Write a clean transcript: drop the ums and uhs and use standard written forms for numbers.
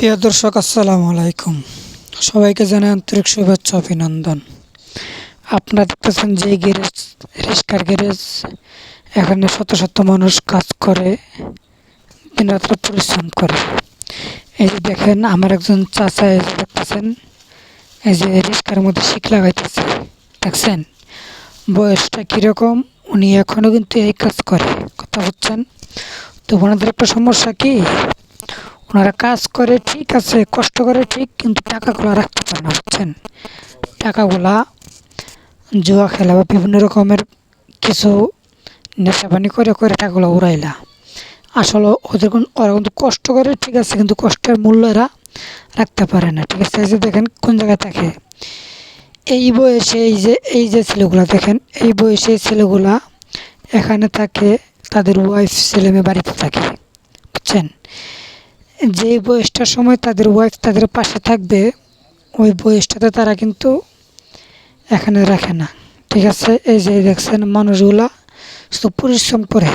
প্রিয় দর্শক, আসসালামু আলাইকুম। সবাইকে জানাই আন্তরিক শুভেচ্ছা অভিনন্দন। আপনারা দেখতেছেন যে গ্যারেজ, রিস্কার গ্যারেজ, এখানে শত শত মানুষ কাজ করে, দিনরাত্র পরিশ্রম করে। এই যে দেখেন, আমার একজন চাচা, এই যে দেখতেছেন, এই যে রিস্কার মধ্যে শিক লাগাইতেছে, দেখছেন বয়সটা কীরকম। উনি এখনও কিন্তু এই কাজ করে, কথা বুঝছেন তো। ওনাদের একটা সমস্যা কি, ওনারা কাজ করে ঠিক আছে, কষ্ট করে ঠিক, কিন্তু টাকাগুলো রাখতে পারে না, বুঝছেন। টাকাগুলা জুয়া খেলা বা বিভিন্ন রকমের কিছু নেশাপানি করে করে টাকাগুলো উড়াইলা। আসলে ওরা কিন্তু কষ্ট করে ঠিক আছে, কিন্তু কষ্টের মূল্য এরা রাখতে পারে না, ঠিক আছে। এই যে দেখেন কোন জায়গায় থাকে, এই বয়সে এই যে ছেলেগুলা দেখেন, এই বয়সে ছেলেগুলা এখানে থাকে, তাদের ওয়াইফ ছেলে মেয়ে বাড়িতে থাকে, বুঝছেন। যে বয়সটার সময় তাদের ওয়াইফ তাদের পাশে থাকবে, ওই বয়সটাতে তারা কিন্তু এখানে রাখে না, ঠিক আছে। এই যে দেখছেন মানুষগুলা শুধু পরিশ্রম করে।